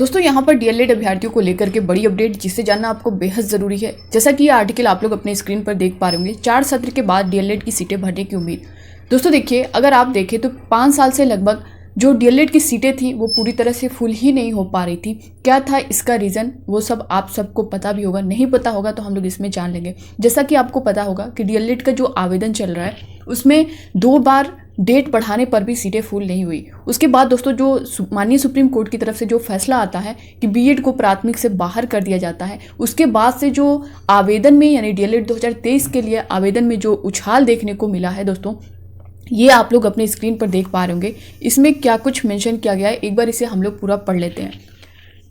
दोस्तों यहाँ पर डीएलएड अभ्यर्थियों को लेकर के बड़ी अपडेट जिसे जानना आपको बेहद ज़रूरी है। जैसा कि ये आर्टिकल आप लोग अपने स्क्रीन पर देख पा रहे होंगे, 4 सत्र के बाद डीएलएड की सीटें भरने की उम्मीद। दोस्तों देखिए, अगर आप देखें तो 5 साल से लगभग जो डीएलएड की सीटें थी वो पूरी तरह से फुल ही नहीं हो पा रही थी। क्या था इसका रीज़न, वो सब आप सबको पता भी होगा, नहीं पता होगा तो हम लोग इसमें जान लेंगे। जैसा कि आपको पता होगा कि डीएलएड का जो आवेदन चल रहा है उसमें 2 बार डेट बढ़ाने पर भी सीटें फुल नहीं हुई। उसके बाद दोस्तों जो माननीय सुप्रीम कोर्ट की तरफ से जो फैसला आता है कि बीएड को प्राथमिक से बाहर कर दिया जाता है, उसके बाद से जो आवेदन में यानी डीएलएड 2023 के लिए आवेदन में जो उछाल देखने को मिला है दोस्तों, ये आप लोग अपने स्क्रीन पर देख पा रहे होंगे। इसमें क्या कुछ मेंशन किया गया है, एक बार इसे हम लोग पूरा पढ़ लेते हैं।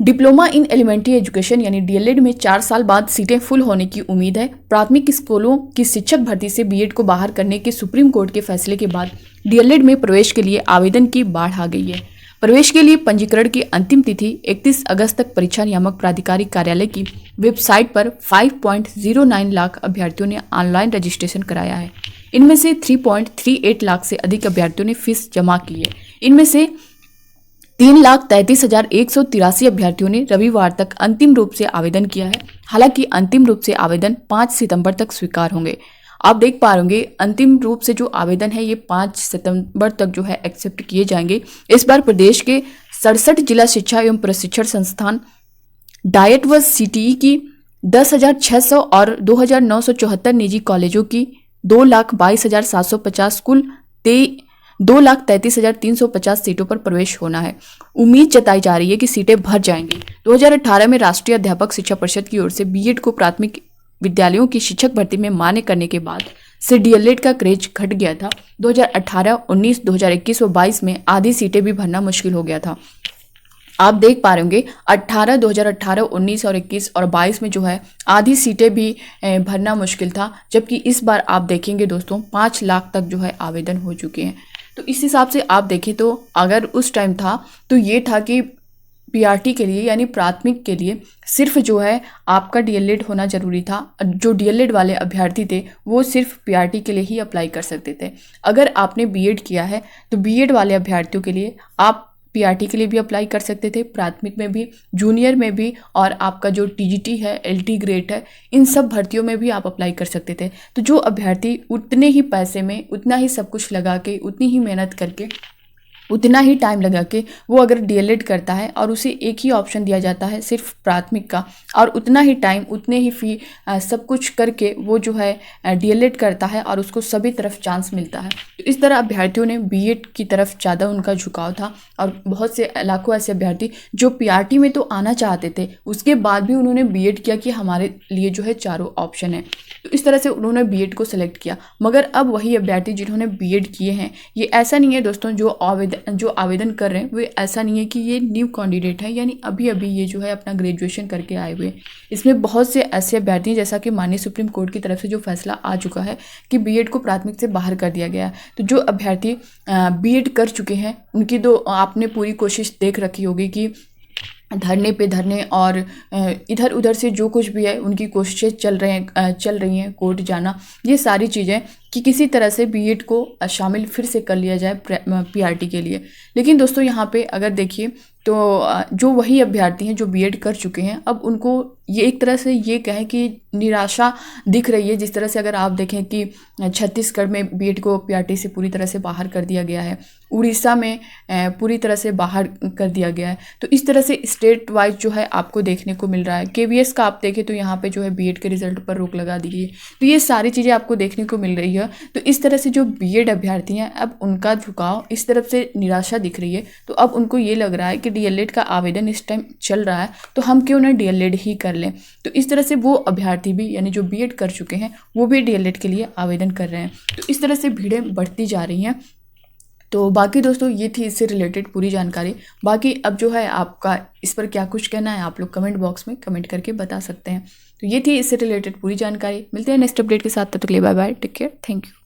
डिप्लोमा इन एलिमेंट्री एजुकेशन यानी डीएलएड में 4 साल बाद सीटें फुल होने की उम्मीद है। प्राथमिक स्कूलों की शिक्षक भर्ती से बीएड को बाहर करने के सुप्रीम कोर्ट के फैसले के बाद डीएलएड में प्रवेश के लिए आवेदन की बाढ़ आ गई है। प्रवेश के लिए पंजीकरण की अंतिम तिथि 31 अगस्त तक परीक्षा नियामक प्राधिकारी कार्यालय की वेबसाइट पर 5.09 लाख अभ्यर्थियों ने ऑनलाइन रजिस्ट्रेशन कराया है। इनमें से 3.38 लाख से अधिक अभ्यर्थियों ने फीस जमा की है। इनमें से 3,33,183 अभ्यर्थियों ने रविवार तक अंतिम रूप से आवेदन किया है। हालांकि अंतिम रूप से आवेदन 5 सितंबर तक स्वीकार होंगे। आप देख पा रहे होंगे अंतिम रूप से जो आवेदन है ये 5 सितंबर तक जो है एक्सेप्ट किए जाएंगे। इस बार प्रदेश के 67 जिला शिक्षा एवं प्रशिक्षण संस्थान डाइट व सीटीई की 10,600 और 2,974 निजी कॉलेजों की 2,22,750 कुल 2,33,350 सीटों पर प्रवेश होना है। उम्मीद जताई जा रही है कि सीटें भर जाएंगी। 2018 में राष्ट्रीय अध्यापक शिक्षा परिषद की ओर से बीएड को प्राथमिक विद्यालयों की शिक्षक भर्ती में मान्य करने के बाद से डीएलएड का क्रेज घट गया था। 2018, 19, 2021 व 22 में आधी सीटें भी भरना मुश्किल हो गया था। आप देख पा रहे होंगे 2018, 19 और 21 और 22 में जो है आधी सीटें भी भरना मुश्किल था, जबकि इस बार आप देखेंगे दोस्तों 5 लाख तक जो है आवेदन हो चुके हैं। तो इस हिसाब से आप देखें तो अगर उस टाइम था तो ये था कि पीआरटी के लिए यानी प्राथमिक के लिए सिर्फ जो है आपका डीएलएड होना जरूरी था। जो डीएलएड वाले अभ्यर्थी थे वो सिर्फ पीआरटी के लिए ही अप्लाई कर सकते थे। अगर आपने बीएड किया है तो बीएड वाले अभ्यर्थियों के लिए आप पीआरटी के लिए भी अप्लाई कर सकते थे, प्राथमिक में भी, जूनियर में भी, और आपका जो टीजीटी है, एलटी ग्रेड है, इन सब भर्तियों में भी आप अप्लाई कर सकते थे। तो जो अभ्यर्थी उतने ही पैसे में उतना ही सब कुछ लगा के, उतनी ही मेहनत करके, उतना ही टाइम लगा के वो अगर डीएलएड करता है और उसे एक ही ऑप्शन दिया जाता है सिर्फ प्राथमिक का, और उतना ही टाइम उतने ही फी सब कुछ करके वो जो है डीएलएड करता है और उसको सभी तरफ चांस मिलता है। तो इस तरह अभ्यर्थियों ने बीएड की तरफ ज़्यादा उनका झुकाव था, और बहुत से लाखों ऐसे अभ्यर्थी जो पीआरटी में तो आना चाहते थे उसके बाद भी उन्होंने बीएड किया कि हमारे लिए जो है चारों ऑप्शन है। तो इस तरह से उन्होंने बीएड को सिलेक्ट किया। मगर अब वही अभ्यर्थी जिन्होंने बीएड किए हैं, ये ऐसा नहीं है दोस्तों जो आवेदन कर रहे हैं वो ऐसा नहीं है कि ये न्यू कैंडिडेट है, यानी अभी अभी ये जो है अपना ग्रेजुएशन करके आए हुए। इसमें बहुत से ऐसे अभ्यर्थी हैं, जैसा कि माननीय सुप्रीम कोर्ट की तरफ से जो फैसला आ चुका है कि बीएड को प्राथमिक से बाहर कर दिया गया है। तो जो अभ्यर्थी बीएड कर चुके हैं उनकी तो आपने पूरी कोशिश देख रखी होगी कि धरने पे धरने और इधर उधर से जो कुछ भी है उनकी कोशिशें चल रही हैं कोर्ट जाना, ये सारी चीज़ें कि किसी तरह से बीएड को शामिल फिर से कर लिया जाए पीआरटी के लिए। लेकिन दोस्तों यहाँ पे अगर देखिए तो जो वही अभ्यर्थी हैं जो बीएड कर चुके हैं, अब उनको ये एक तरह से ये कहें कि निराशा दिख रही है। जिस तरह से अगर आप देखें कि छत्तीसगढ़ में बीएड को पीआरटी से पूरी तरह से बाहर कर दिया गया है, उड़ीसा में पूरी तरह से बाहर कर दिया गया है। तो इस तरह से स्टेट वाइज जो है आपको देखने को मिल रहा है। केवीएस का आप देखें तो यहाँ पे जो है बीएड के रिजल्ट पर रोक लगा दी गई। तो ये सारी चीज़ें आपको देखने को मिल रही है। तो इस तरह से जो बीएड अभ्यर्थी हैं अब उनका झुकाव इस तरफ से निराशा दिख रही है। तो अब उनको ये लग रहा है कि डीएलएड का आवेदन इस टाइम चल रहा है तो हम क्यों ना डीएलएड ही कर लें। तो इस तरह से वो अभ्यर्थी भी यानी जो बीएड कर चुके हैं वो भी डीएलएड के लिए आवेदन कर रहे हैं। तो इस तरह से भीड़ें बढ़ती जा रही हैं। तो बाकी दोस्तों ये थी इससे रिलेटेड पूरी जानकारी। बाकी अब जो है आपका इस पर क्या कुछ कहना है आप लोग कमेंट बॉक्स में कमेंट करके बता सकते हैं। तो ये थी इससे रिलेटेड पूरी जानकारी। मिलते हैं नेक्स्ट अपडेट के साथ, तब तक के लिए bye bye, take care, thank you.